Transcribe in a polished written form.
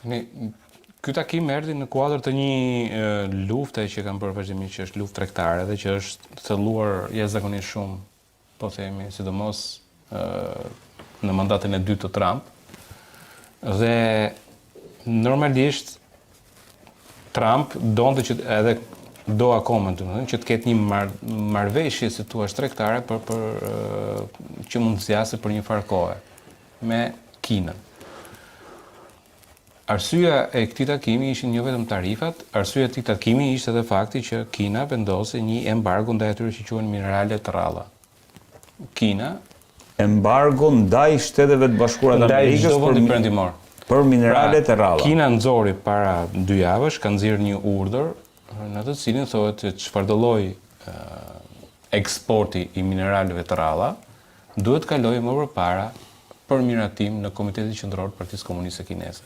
Ky takim erdhi në kuadër të një lufte që kanë bërë vazhdimisht, që është luftë tregtare dhe që është thelluar jashtëzakonisht shumë, po themi, sidomos në mandatin e dytë të Trump. Dhe normalisht Trump donte që edhe do akoma që të ketë një marrëveshje, si thua, tregtare për që mund të zgjasë për një farë kohe me Kinën. Arsyeja e këtij takimi ishin jo vetëm tarifat, arsyeja e këtij takimi ishte edhe fakti që Kina vendosi një embargo ndaj atyre që quhen minerale të rralla. Kina embargo ndaj Shteteve të Bashkuara të Amerikës për minerale të rralla. Kina nxori para 2 javësh, ka nxjerrë një urdhër në të cilin thohet se çfarë do lloj eksporti i mineraleve të rralla duhet kalojë më përpara për miratim në Komitetin Qendror të Partisë Komuniste Kineze.